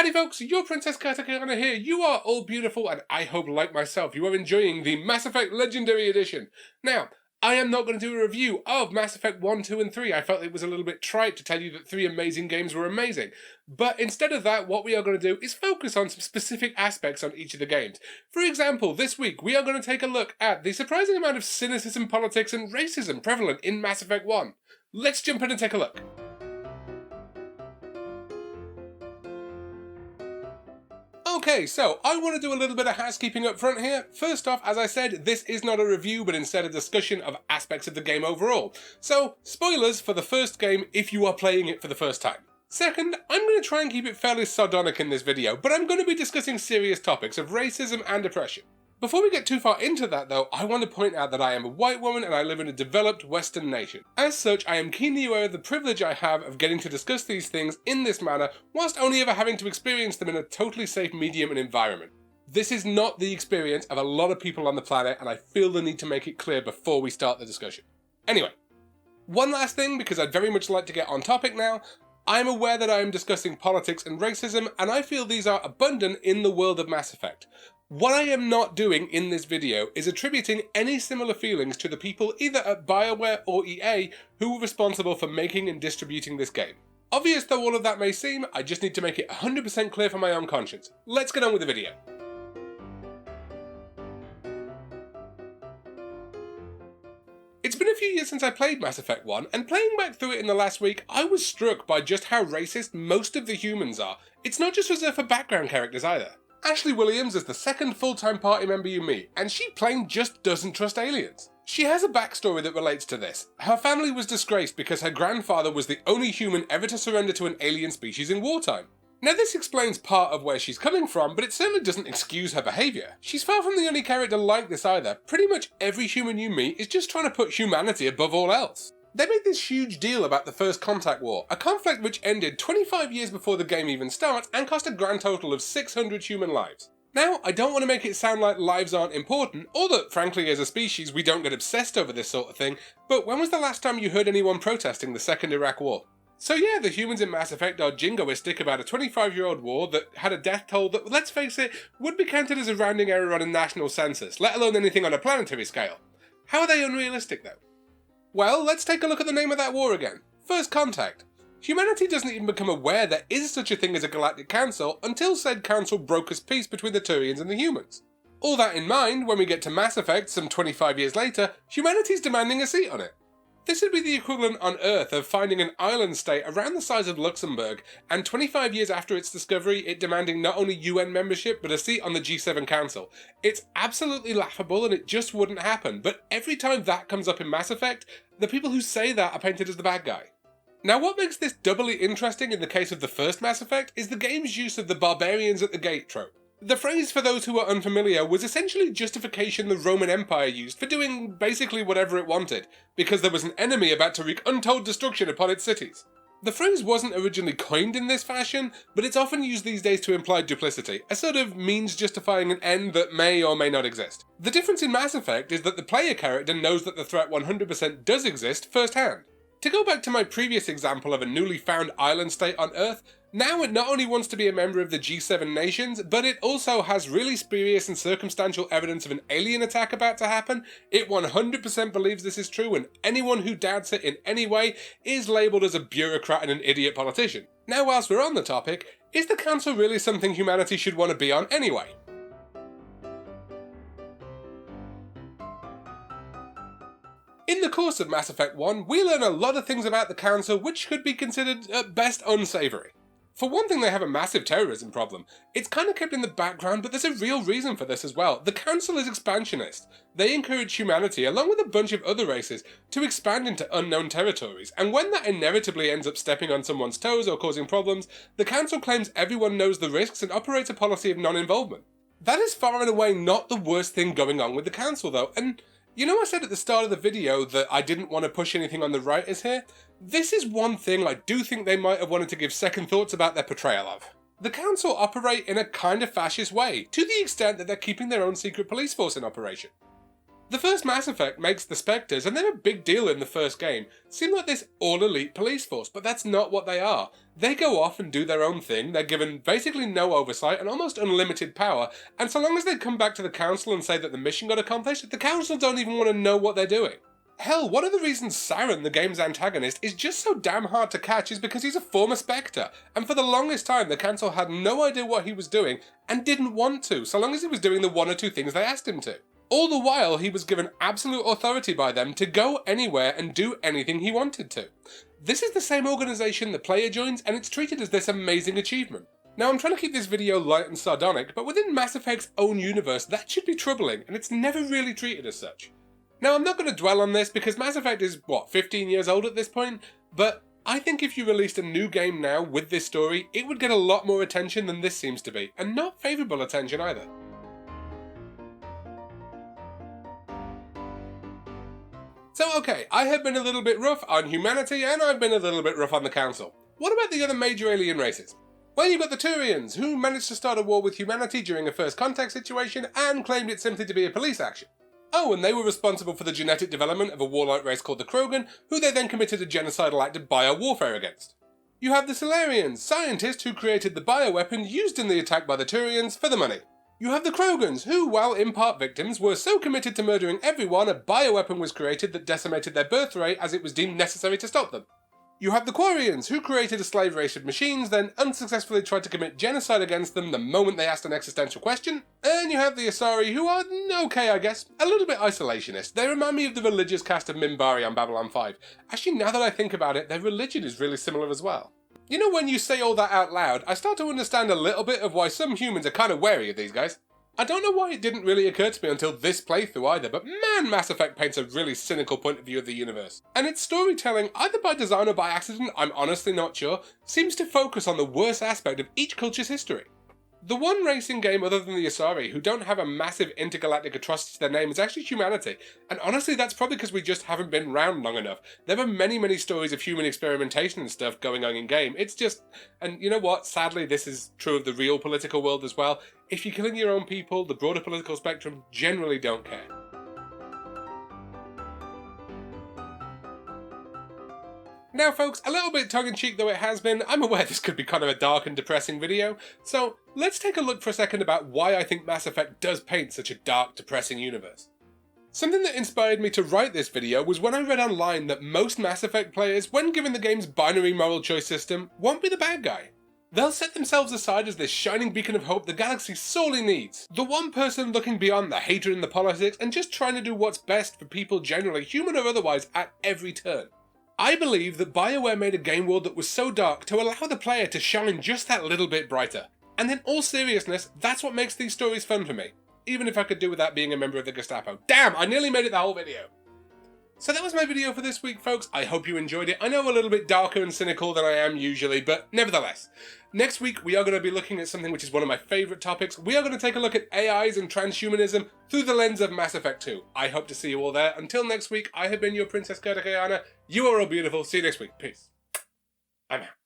Howdy folks, your Princess ChaoticAyana here. You are all beautiful and I hope, like myself, you are enjoying the Mass Effect Legendary Edition. Now, I am not going to do a review of Mass Effect 1, 2 and 3. I felt it was a little bit trite to tell you that 3 amazing games were amazing. But instead of that, what we are going to do is focus on some specific aspects on each of the games. For example, this week we are going to take a look at the surprising amount of cynicism, politics and racism prevalent in Mass Effect 1. Let's jump in and take a look. Okay, so I want to do a little bit of housekeeping up front here. First off, as I said, this is not a review, but instead a discussion of aspects of the game overall. So, spoilers for the first game if you are playing it for the first time. Second, I'm going to try and keep it fairly sardonic in this video, but I'm going to be discussing serious topics of racism and oppression. Before we get too far into that though, I want to point out that I am a white woman and I live in a developed Western nation. As such, I am keenly aware of the privilege I have of getting to discuss these things in this manner, whilst only ever having to experience them in a totally safe medium and environment. This is not the experience of a lot of people on the planet, and I feel the need to make it clear before we start the discussion. Anyway, one last thing, because I'd very much like to get on topic now. I'm aware that I am discussing politics and racism, and I feel these are abundant in the world of Mass Effect. What I am not doing in this video is attributing any similar feelings to the people either at BioWare or EA who were responsible for making and distributing this game. Obvious though all of that may seem, I just need to make it 100% clear for my own conscience. Let's get on with the video. It's been a few years since I played Mass Effect 1, and playing back through it in the last week, I was struck by just how racist most of the humans are. It's not just reserved for background characters either. Ashley Williams is the second full-time party member you meet, and she plain just doesn't trust aliens. She has a backstory that relates to this. Her family was disgraced because her grandfather was the only human ever to surrender to an alien species in wartime. Now this explains part of where she's coming from, but it certainly doesn't excuse her behaviour. She's far from the only character like this either. Pretty much every human you meet is just trying to put humanity above all else. They made this huge deal about the First Contact War, a conflict which ended 25 years before the game even starts and cost a grand total of 600 human lives. Now, I don't want to make it sound like lives aren't important, or that frankly as a species we don't get obsessed over this sort of thing, but when was the last time you heard anyone protesting the Second Iraq War? So yeah, the humans in Mass Effect are jingoistic about a 25-year-old war that had a death toll that, let's face it, would be counted as a rounding error on a national census, let alone anything on a planetary scale. How are they unrealistic though? Well, let's take a look at the name of that war again. First Contact. Humanity doesn't even become aware there is such a thing as a galactic council until said council brokers peace between the Turians and the humans. All that in mind, when we get to Mass Effect some 25 years later, humanity's demanding a seat on it. This would be the equivalent on Earth of finding an island state around the size of Luxembourg, and 25 years after its discovery, it demanding not only UN membership, but a seat on the G7 Council. It's absolutely laughable and it just wouldn't happen, but every time that comes up in Mass Effect, the people who say that are painted as the bad guy. Now what makes this doubly interesting in the case of the first Mass Effect is the game's use of the barbarians at the gate trope. The phrase, for those who are unfamiliar, was essentially justification the Roman Empire used for doing basically whatever it wanted, because there was an enemy about to wreak untold destruction upon its cities. The phrase wasn't originally coined in this fashion, but it's often used these days to imply duplicity, a sort of means justifying an end that may or may not exist. The difference in Mass Effect is that the player character knows that the threat 100% does exist firsthand. To go back to my previous example of a newly found island state on Earth, now it not only wants to be a member of the G7 nations, but it also has really spurious and circumstantial evidence of an alien attack about to happen. It 100% believes this is true, and anyone who doubts it in any way is labelled as a bureaucrat and an idiot politician. Now whilst we're on the topic, is the Council really something humanity should want to be on anyway? In the course of Mass Effect 1, we learn a lot of things about the Council which could be considered at best unsavoury. For one thing, they have a massive terrorism problem. It's kind of kept in the background, but there's a real reason for this as well. The Council is expansionist. They encourage humanity, along with a bunch of other races, to expand into unknown territories, and when that inevitably ends up stepping on someone's toes or causing problems, the Council claims everyone knows the risks and operates a policy of non-involvement. That is far and away not the worst thing going on with the Council though, and you know I said at the start of the video that I didn't want to push anything on the writers here? This is one thing I do think they might have wanted to give second thoughts about their portrayal of. The Council operate in a kind of fascist way, to the extent that they're keeping their own secret police force in operation. The first Mass Effect makes the Spectres, and they're a big deal in the first game, seem like this all-elite police force, but that's not what they are. They go off and do their own thing, they're given basically no oversight and almost unlimited power, and so long as they come back to the Council and say that the mission got accomplished, the Council don't even want to know what they're doing. Hell, one of the reasons Saren, the game's antagonist, is just so damn hard to catch is because he's a former Spectre, and for the longest time the Council had no idea what he was doing and didn't want to, so long as he was doing the one or two things they asked him to. All the while, he was given absolute authority by them to go anywhere and do anything he wanted to. This is the same organisation the player joins, and it's treated as this amazing achievement. Now, I'm trying to keep this video light and sardonic, but within Mass Effect's own universe, that should be troubling, and it's never really treated as such. Now, I'm not going to dwell on this because Mass Effect is, 15 years old at this point? But I think if you released a new game now with this story, it would get a lot more attention than this seems to be, and not favourable attention either. So okay, I have been a little bit rough on humanity, and I've been a little bit rough on the Council. What about the other major alien races? Well, you've got the Turians, who managed to start a war with humanity during a first contact situation, and claimed it simply to be a police action. Oh, and they were responsible for the genetic development of a warlike race called the Krogan, who they then committed a genocidal act of biowarfare against. You have the Solarians, scientists who created the bioweapon used in the attack by the Turians for the money. You have the Krogans, who, while in part victims, were so committed to murdering everyone, a bioweapon was created that decimated their birth rate as it was deemed necessary to stop them. You have the Quarians, who created a slave race of machines, then unsuccessfully tried to commit genocide against them the moment they asked an existential question. And you have the Asari, who are okay, I guess, a little bit isolationist. They remind me of the religious cast of Minbari on Babylon 5. Actually, now that I think about it, their religion is really similar as well. You know, when you say all that out loud, I start to understand a little bit of why some humans are kind of wary of these guys. I don't know why it didn't really occur to me until this playthrough either, but man, Mass Effect paints a really cynical point of view of the universe. And its storytelling, either by design or by accident, I'm honestly not sure, seems to focus on the worst aspect of each culture's history. The one racing game other than the Asari who don't have a massive intergalactic atrocity to their name is actually humanity, and honestly that's probably because we just haven't been around long enough. There are many stories of human experimentation and stuff going on in game, it's just, and you know what, sadly this is true of the real political world as well, if you're killing your own people, the broader political spectrum generally don't care. Now folks, a little bit tongue-in-cheek though it has been, I'm aware this could be kind of a dark and depressing video, so let's take a look for a second about why I think Mass Effect does paint such a dark, depressing universe. Something that inspired me to write this video was when I read online that most Mass Effect players, when given the game's binary moral choice system, won't be the bad guy. They'll set themselves aside as this shining beacon of hope the galaxy sorely needs. The one person looking beyond the hatred and the politics and just trying to do what's best for people generally, human or otherwise, at every turn. I believe that BioWare made a game world that was so dark to allow the player to shine just that little bit brighter. And in all seriousness, that's what makes these stories fun for me. Even if I could do without being a member of the Gestapo. Damn, I nearly made it the whole video. So that was my video for this week, folks. I hope you enjoyed it. I know a little bit darker and cynical than I am usually, but nevertheless. Next week, we are going to be looking at something which is one of my favourite topics. We are going to take a look at AIs and transhumanism through the lens of Mass Effect 2. I hope to see you all there. Until next week, I have been your Princess ChaoticAyana. You are all beautiful. See you next week. Peace. I'm out.